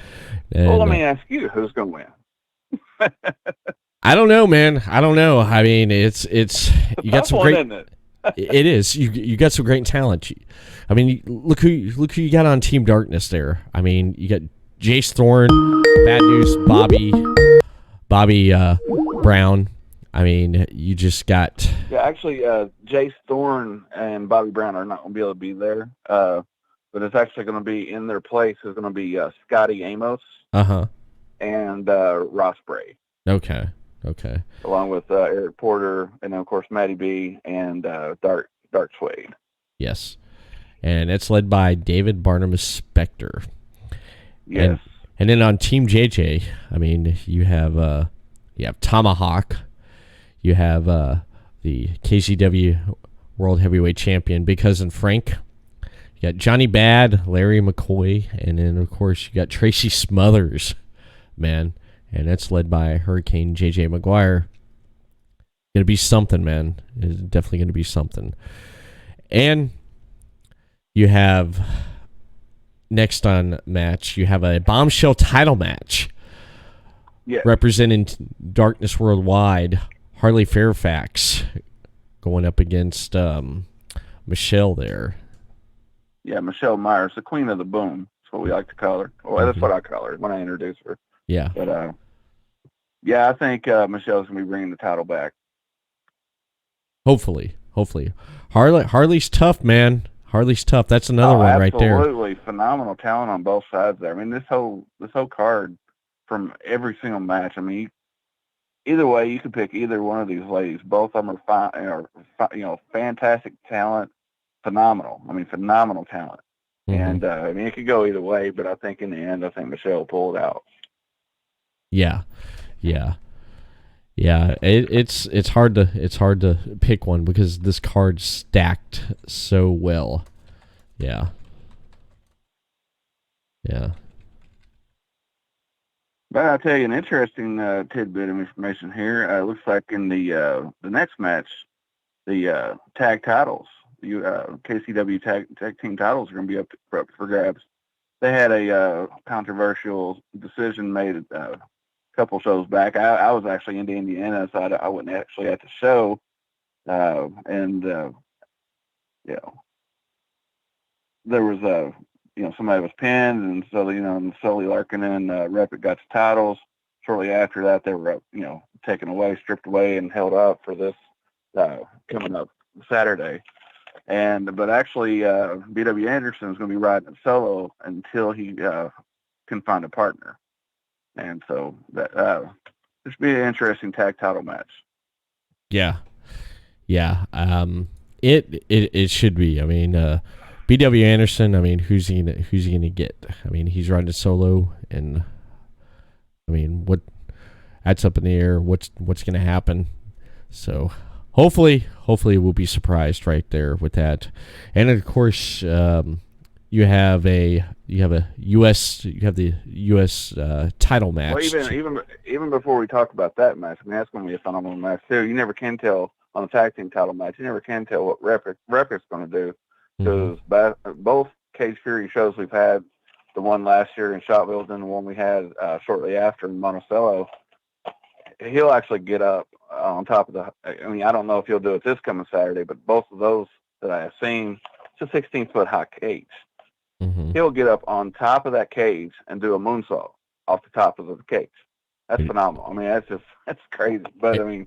And, well, let me ask you, who's going to win? I don't know, man. I don't know. It's you got some great. Isn't it? It is. You got some great talent. Look who you got on Team Darkness there. You got Jace Thorne, Bad News Bobby Brown. You just got... Yeah, actually, Jace Thorne and Bobby Brown are not going to be able to be there. But it's actually going to be in their place. It's going to be Scotty Amos. And Ross Bray. Okay. Along with Eric Porter, and then, of course, Matty B and Dark Suede. Yes. And it's led by David Barnabas Spector. Yes. And then on Team JJ, you have Tomahawk. You have the KCW World Heavyweight Champion, Big Cousin Frank. You got Johnny Bad, Larry McCoy, and then, of course, you got Tracy Smothers, man. And that's led by Hurricane JJ McGuire. Going to be something, man. It's definitely going to be something. And you have, next on match, you have a bombshell title match. Yes. Representing Darkness Worldwide, Harley Fairfax going up against Michelle there. Yeah, Michelle Myers, the Queen of the Boom. That's what we like to call her. Well, that's what I call her when I introduce her. Yeah. But, I think Michelle's going to be bringing the title back. Hopefully. Harley's tough, man. Harley's tough. That's another one right there. Absolutely phenomenal talent on both sides there. This whole card from every single match. Either way, you can pick either one of these ladies. Both of them are fantastic talent, phenomenal. Phenomenal talent. Mm-hmm. And it could go either way, but I think in the end, I think Michelle will pull it out. Yeah. It's hard to pick one because this card's stacked so well. Yeah. But I'll tell you an interesting tidbit of information here. It looks like in the next match, the tag titles, KCW tag team titles are going to be up for grabs. They had a controversial decision made a couple shows back. I was actually in Indiana, so I wasn't actually at the show. And you know, there was somebody was pinned, and so and Sully Larkin and Repit got the titles. Shortly after that, they were taken away, stripped away, and held up for this coming up Saturday. But actually, B.W. Anderson is going to be riding it solo until he can find a partner, and so that this should be an interesting tag title match. Yeah. It should be. I mean, B.W. Anderson. I mean, who's he gonna get? I mean, he's riding it solo, and I mean, that's up in the air. What's gonna happen? So hopefully we'll be surprised right there with that. And of course, you have the U.S. Title match. Well, even before we talk about that match, I mean that's going to be a phenomenal match too. You never can tell on a tag team title match. You never can tell what Repit's going to do because both Cage Fury shows we've had, the one last year in Shotville and the one we had shortly after in Monticello, he'll actually get up on top of the. I mean, I don't know if he'll do it this coming Saturday, but both of those that I have seen, it's a 16-foot high cage. He'll get up on top of that cage and do a moonsault off the top of the cage. That's phenomenal. I mean, that's crazy. But I mean,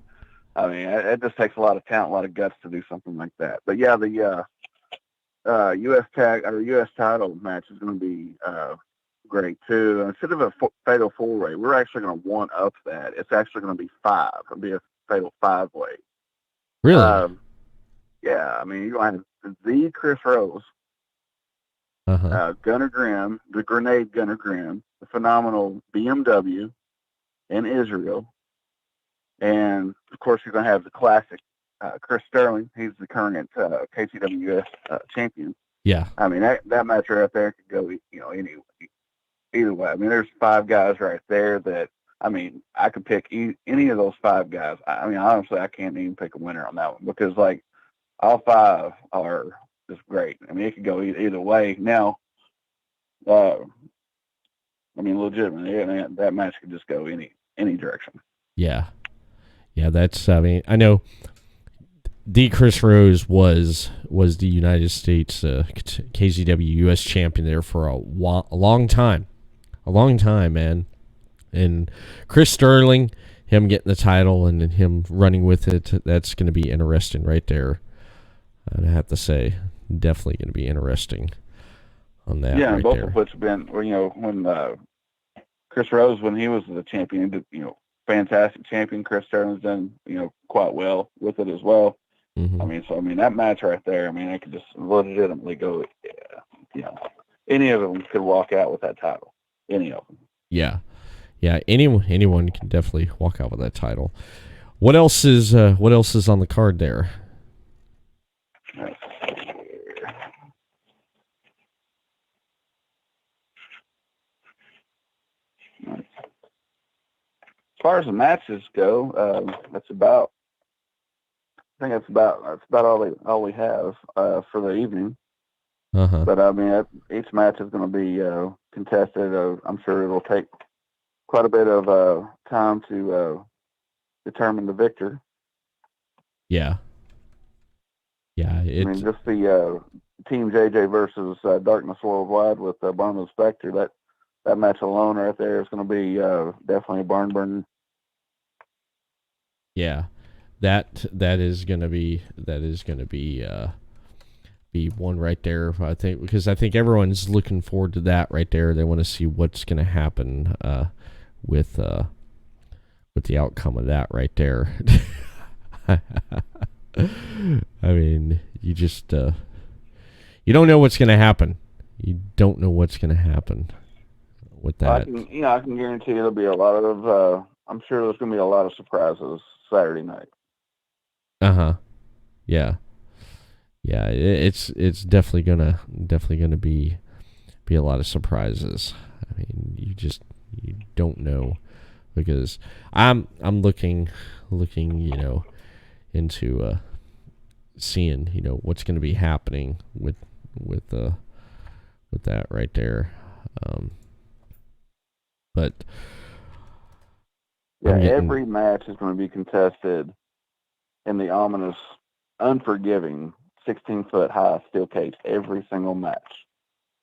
it just takes a lot of talent, a lot of guts to do something like that. But yeah, the U.S. U.S. title match is going to be great too. Instead of a fatal 4-way, we're actually going to one up that. It's actually going to be 5. It'll be a fatal 5-way. Really? Yeah. I mean, you're going to have the Chris Rose. Gunnar Grimm, the Grenade Gunnar Grimm, the phenomenal BMW, and Israel. And, of course, you're going to have the classic Chris Sterling. He's the current KCWS champion. Yeah. I mean, that match right there could go, either way. I mean, there's 5 guys right there that, I mean, I could pick any of those 5 guys. I mean, honestly, I can't even pick a winner on that one because, like, all 5 are just great. I mean, it could go either way. Now, I mean, legitimately, that match could just go any direction. Yeah. That's. I mean, I know. D. Chris Rose was the United States KZW U.S. champion there for a long time, man. And Chris Sterling, him getting the title and him running with it, that's going to be interesting right there. I'd have to say, definitely going to be interesting on that. Yeah, right and both there. of which have been, when Chris Rose, when he was the champion, fantastic champion. Chris Sterling's done, quite well with it as well. I mean, that match right there, I mean, I could just legitimately go, any of them could walk out with that title. Any of them. Yeah. Anyone can definitely walk out with that title. What else is on the card there? Right. As far as the matches go, that's about all we have for the evening. But I mean, each match is going to be contested. I'm sure it'll take quite a bit of time to determine the victor. Yeah. I mean, just the Team JJ versus Darkness Worldwide with Barnum Spectre. That match alone right there is going to be definitely a barn burner. Yeah, that is going to be one right there. I think because I think everyone's looking forward to that right there. They want to see what's going to happen with the outcome of that right there. I mean, you just you don't know what's going to happen. You don't know what's going to happen with that. I can guarantee there'll be a lot of. I'm sure there's going to be a lot of surprises Saturday night. Yeah. It's definitely gonna be a lot of surprises. I mean, you don't know because I'm looking into seeing what's going to be happening with that right there. But yeah, every match is going to be contested in the ominous unforgiving 16-foot high steel cage every single match.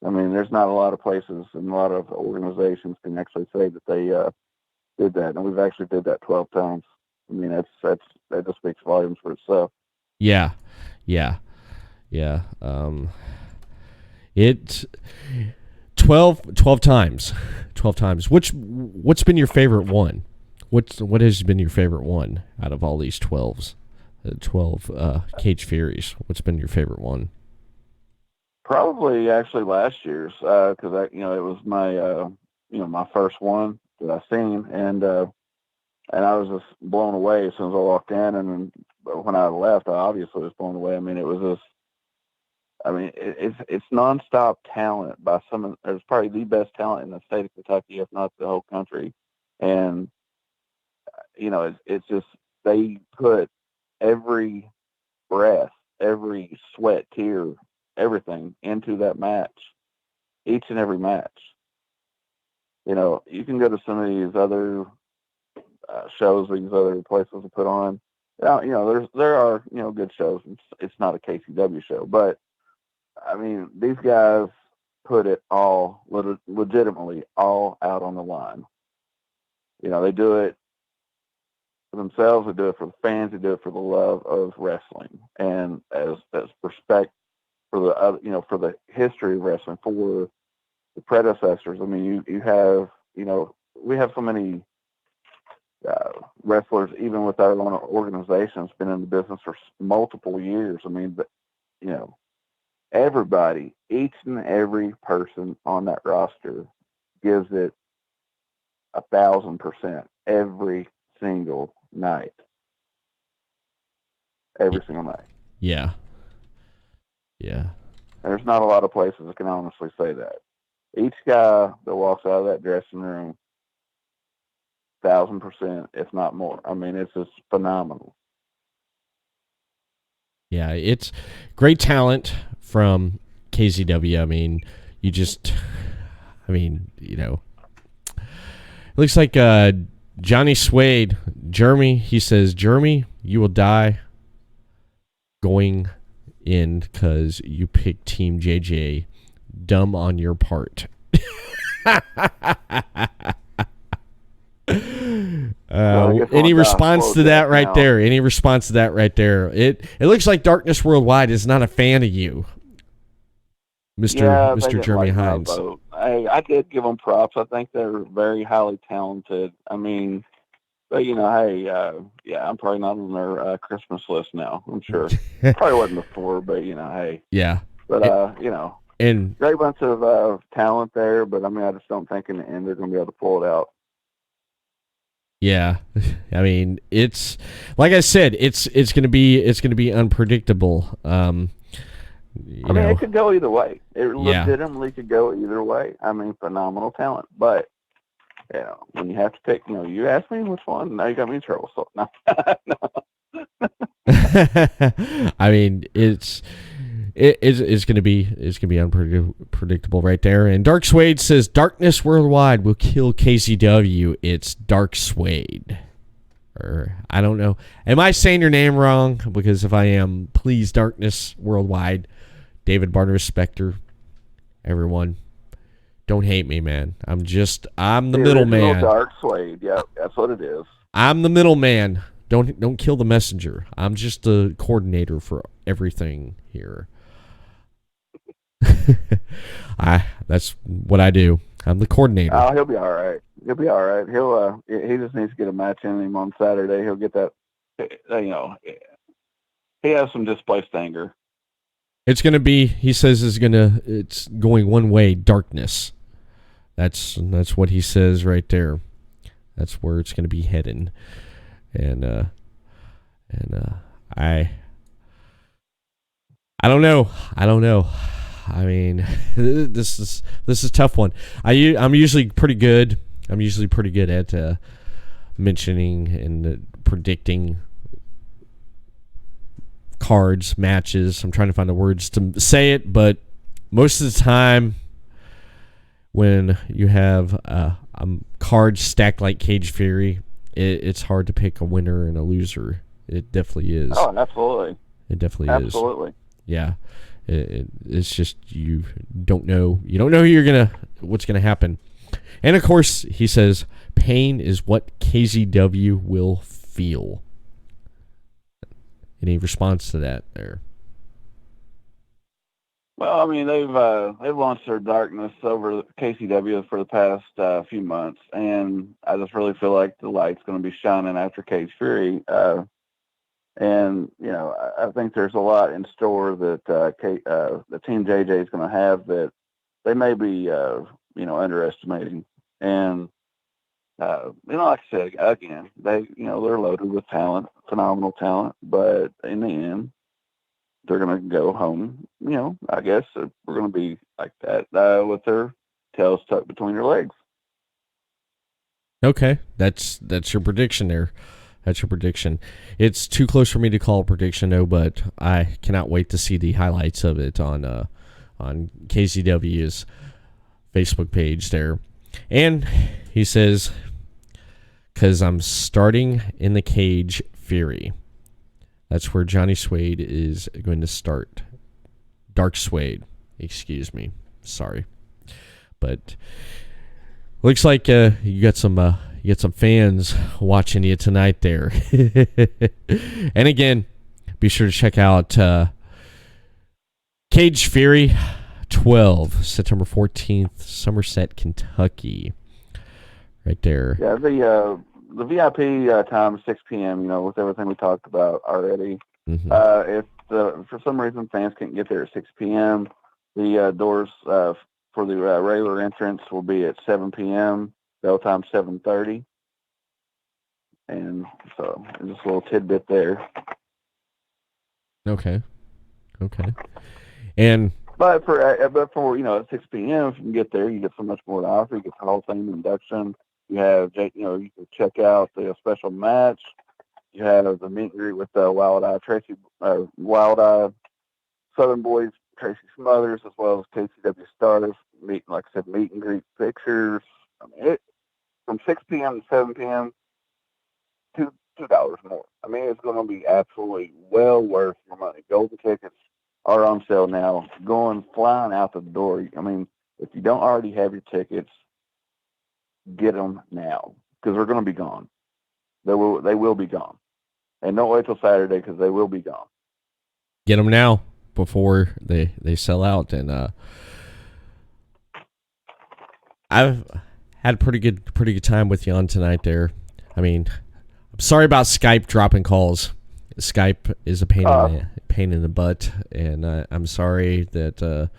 I mean, there's not a lot of places and a lot of organizations can actually say that they did that, and we've actually did that 12 times. I mean, that just speaks volumes for itself. Yeah. It 12 times. 12 times. What's been your favorite one? What has been your favorite one out of all these 12s? 12 Cage Furies. What's been your favorite one? Probably actually last year's, because it was my my first one that I seen, and I was just blown away as soon as I walked in, and then when I left, I obviously was blown away. I mean, it was just, it's nonstop talent by some. It's probably the best talent in the state of Kentucky, if not the whole country, and it's just they put every breath, every sweat, tear, everything into that match, each and every match. You can go to some of these other shows, these other places to put on. There are good shows. It's not a KCW show, but I mean, these guys put it all legitimately all out on the line. They do it for themselves, they do it for the fans, they do it for the love of wrestling, and as respect for the other, for the history of wrestling, for the predecessors. I mean, you have, we have so many wrestlers, even with our own organizations, been in the business for multiple years. I mean, but everybody, each and every person on that roster gives it 1,000% every single night. Every single night. Yeah. There's not a lot of places that can honestly say that. Each guy that walks out of that dressing room, 1,000%, if not more. I mean, it's just phenomenal. Yeah, it's great talent from KZW. I mean, it looks like Johnny Suede, Jeremy, he says, Jeremy, you will die going in because you picked Team JJ. Dumb on your part. Any response to that right there? Any response to that right there? It looks like Darkness Worldwide is not a fan of you, Mr. Jeremy Hines. I did give them props. I think they're very highly talented. I mean, but I'm probably not on their Christmas list now. I'm sure. Probably wasn't before, but hey. Yeah. But and great bunch of talent there. But I mean, I just don't think in the end they're going to be able to pull it out. Yeah, I mean, it's like I said, it's going to be unpredictable. It could go either way. It legitimately could go either way. I mean, phenomenal talent, but when you have to pick, you asked me which one, now you got me in trouble. So no. I mean, it's going to be unpredictable right there. And Dark Suede says Darkness Worldwide will kill KCW. It's Dark Suede. Or I don't know. Am I saying your name wrong? Because if I am, please, Darkness Worldwide, David Barter Spector, everyone, don't hate me, man. I'm the middleman. Dark Suede. Yeah, that's what it is. I'm the middleman. Don't kill the messenger. I'm just the coordinator for everything here. That's what I do. I'm the coordinator. Oh, he'll be all right. He just needs to get a match in him on Saturday. He'll get that. He has some displaced anger. It's going to be, he says, it's going one way, darkness. That's what he says right there. That's where it's going to be heading. And I don't know. I mean, this is a tough one. I'm usually pretty good. At mentioning and predicting cards, matches. I'm trying to find the words to say it, but most of the time when you have cards stacked like Cage Fury, it's hard to pick a winner and a loser. It definitely is. Oh, absolutely. It definitely is. Absolutely. Yeah. It's just you don't know what's gonna happen. And of course, he says pain is what KZW will feel. Any response to that there? Well, I mean, they've launched their darkness over KCW for the past few months, and I just really feel like the light's going to be shining after Cage Fury. And I think there's a lot in store that the Team JJ is going to have that they may be underestimating. And like I said again, they're loaded with talent, phenomenal talent, but in the end, they're going to go home. I guess we're going to be like that with their tails tucked between their legs. Okay, that's your prediction there. That's your prediction. It's too close for me to call a prediction, though, but I cannot wait to see the highlights of it on KCW's Facebook page there. And he says, because I'm starting in the Cage Fury. That's where Johnny Suede is going to start. Dark Suede, excuse me. Sorry. But looks like you got some fans watching you tonight there. And again, be sure to check out Cage Fury 12, September 14th, Somerset, Kentucky. Right there. Yeah, the VIP time is 6 p.m., with everything we talked about already. Mm-hmm. If for some reason fans can't get there at 6 p.m., the doors for the regular entrance will be at 7 p.m., bell time 7:30. And so just a little tidbit there. Okay. And But for at 6 p.m., if you can get there, you get so much more to offer. You get the Hall of Fame induction. You have you can check out the special match. You have the meet and greet with Wild Eye Southern Boys Tracy Smothers, as well as KCW stars. Meet and greet pictures. I mean, from 6 p.m. to 7 p.m. $2 more. I mean, it's going to be absolutely well worth your money. Golden tickets are on sale now, flying out the door. I mean, if you don't already have your tickets, get them now because they're going to be gone. They will be gone, and don't wait till Saturday because they will be gone. Get them now before they sell out. And I've had a pretty good time with you on tonight there. I mean, I'm sorry about Skype dropping calls. Skype is a pain in the butt, and I'm sorry that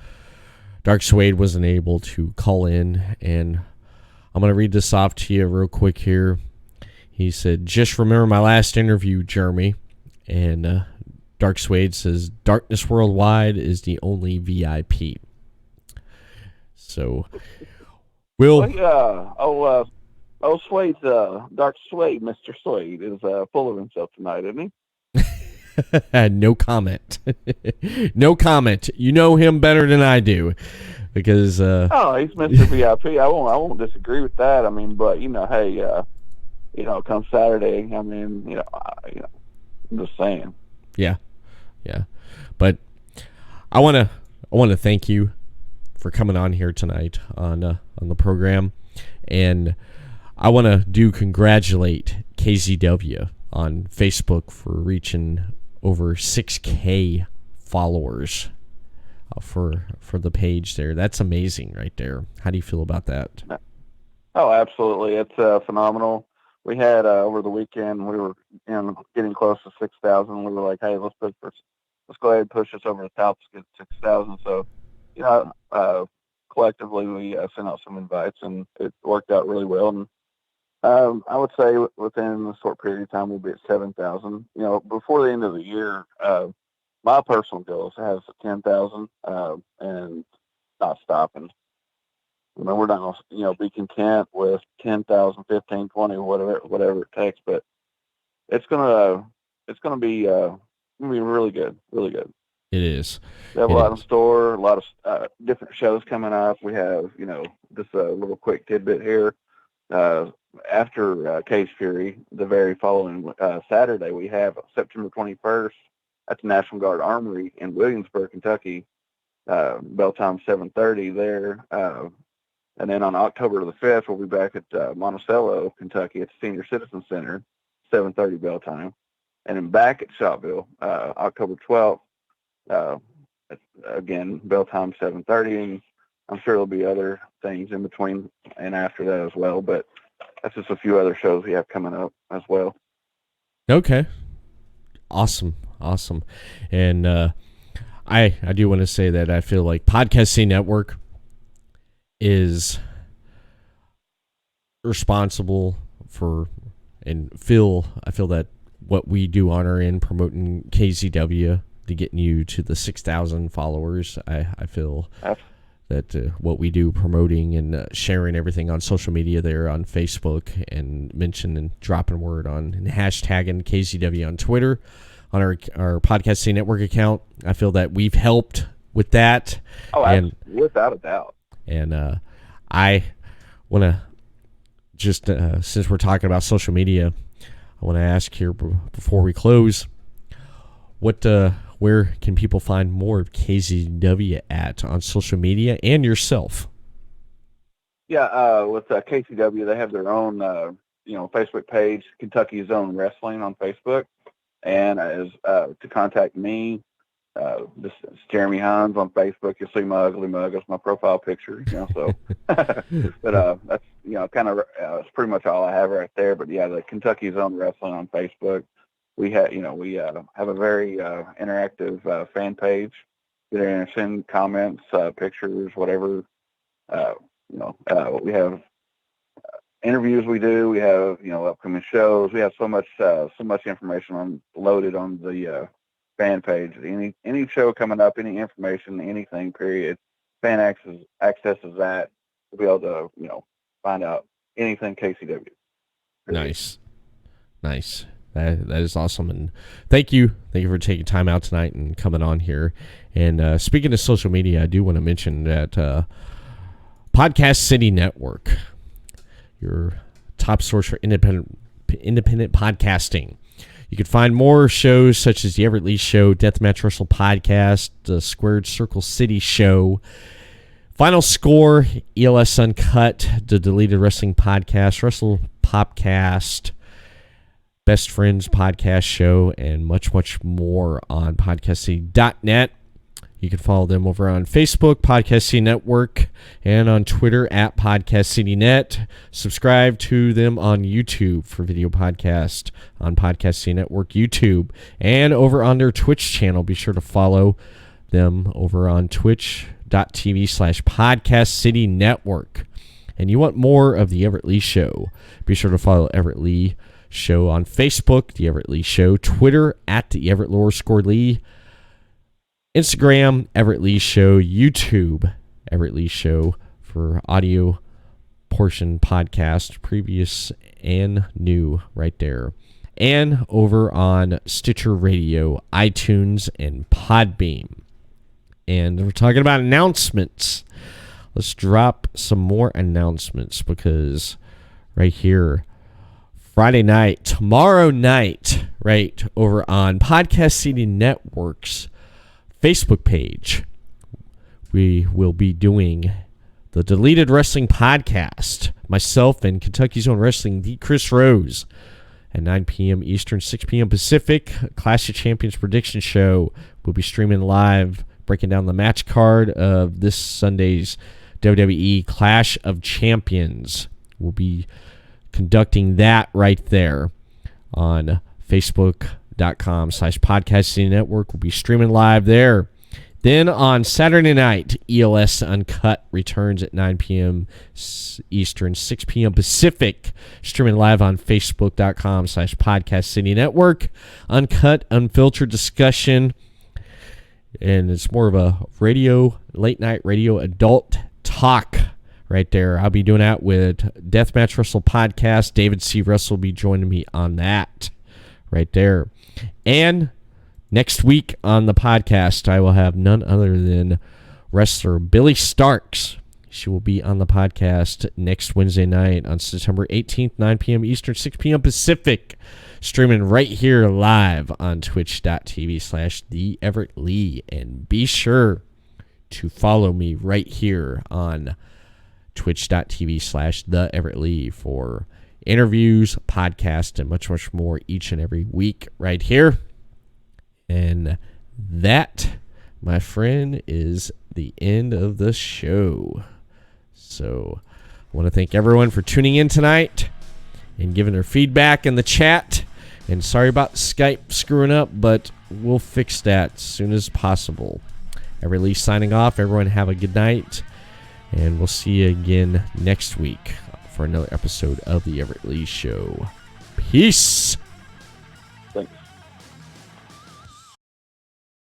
Dark Suede wasn't able to call in. And I'm going to read this off to you real quick here. He said, just remember my last interview, Jeremy. And Dark Suede says, Darkness Worldwide is the only VIP. So, Suede's Dark Suede, Mr. Suede, is full of himself tonight, isn't he? No comment. No comment. You know him better than I do, because he's Mr. VIP. I won't disagree with that. I mean, but hey, come Saturday, I mean, I'm just saying. Yeah. But I want to thank you for coming on here tonight on the program, and I want to congratulate KZW on Facebook for reaching over 6K followers for the page there. That's amazing right there. How do you feel about that? Oh, absolutely. It's phenomenal. We had over the weekend, we were getting close to 6,000. We were like, hey, let's go ahead and push this over the top to get 6,000. So, collectively we sent out some invites, and it worked out really well. And I would say within a short period of time, we'll be at 7,000. Before the end of the year, my personal goal is to have 10,000 and not stopping. I mean, we're not going to, be content with 10,000, 15, 20, whatever it takes. But it's going to be really good, really good. It is. We have a lot in store, a lot of different shows coming up. We have, just a little quick tidbit here. After Cage Fury, the very following Saturday, we have September 21st. at the National Guard Armory in Williamsburg, Kentucky. Bell time 7:30 there. And then on October the 5th, we'll be back at Monticello, Kentucky at the Senior Citizen Center, 7:30 bell time. And then back at Shotville, October 12th, again, bell time 7:30. And I'm sure there'll be other things in between and after that as well. But that's just a few other shows we have coming up as well. Okay. Awesome. And I do want to say that I feel like Podcasting Network is responsible for, and I feel that what we do on our end promoting KZW to getting you to the 6,000 followers, I feel that what we do promoting and sharing everything on social media there on Facebook and mention and dropping word on and hashtagging KZW on Twitter on our Podcasting Network account, I feel that we've helped with that. Oh, and without a doubt. And I want to just, since we're talking about social media, I want to ask here before we close, where can people find more of KZW at on social media and yourself? Yeah, with KCW, they have their own, Facebook page, Kentucky Zone Wrestling on Facebook. And as to contact me, this is Jeremy Hines on Facebook. You'll see my ugly mug. That's my profile picture. So, but that's it's pretty much all I have right there. But yeah, the Kentucky Zone Wrestling on Facebook. We have have a very interactive fan page. Get in and send comments, pictures, whatever. We have interviews we do. We have upcoming shows. We have so much information loaded on the fan page. Any show coming up, any information, anything. Period. Fan accesses that to be able to find out anything KCW. Nice. That is awesome, and thank you for taking time out tonight and coming on here. And speaking of social media, I do want to mention that Podcast City Network, your top source for independent podcasting. You can find more shows such as the Everett Lee Show, Deathmatch Wrestle Podcast, the Squared Circle City Show, Final Score, ELS Uncut, the Deleted Wrestling Podcast, Wrestle Popcast, Best Friends Podcast Show, and much, much more on podcastcity.net. You can follow them over on Facebook, Podcast City Network, and on Twitter at PodcastCityNet. Subscribe to them on YouTube for video podcast on Podcast City Network YouTube. And over on their Twitch channel, be sure to follow them over on twitch.tv/Podcast City Network. And you want more of the Everett Lee Show, be sure to follow Everett Lee Show on Facebook, the Everett Lee Show, Twitter at the Everett _Lee, Instagram, Everett Lee Show, YouTube, Everett Lee Show for audio portion podcast, previous and new right there. And over on Stitcher Radio, iTunes, and Podbeam. And we're talking about announcements. Let's drop some more announcements because right here, Friday night, tomorrow night, right over on Podcast City Network's Facebook page, we will be doing the Deleted Wrestling Podcast. Myself and Kentucky's Own Wrestling, the Chris Rose, at 9 p.m. Eastern, 6 p.m. Pacific. Clash of Champions prediction show. We'll be streaming live, breaking down the match card of this Sunday's WWE Clash of Champions. We'll be conducting that right there on Facebook.com/Podcast City Network. We'll be streaming live there. Then on Saturday night, ELS Uncut returns at 9 p.m. Eastern, 6 p.m. Pacific. Streaming live on Facebook.com/Podcast City Network. Uncut, unfiltered discussion. And it's more of a late night radio adult talk right there. I'll be doing that with Deathmatch Wrestle Podcast. David C. Russell will be joining me on that right there. And next week on the podcast, I will have none other than wrestler Billy Starks. She will be on the podcast next Wednesday night on September 18th, 9 p.m. Eastern, 6 p.m. Pacific. Streaming right here live on twitch.tv/TheEverettLee. And be sure to follow me right here on twitch.tv/TheEverettLee for interviews, podcasts, and much, much more each and every week right here. And that, my friend, is the end of the show. So I want to thank everyone for tuning in tonight and giving their feedback in the chat. And sorry about Skype screwing up, but we'll fix that as soon as possible. Everett Lee signing off. Everyone have a good night. And we'll see you again next week for another episode of The Everett Lee Show. Peace.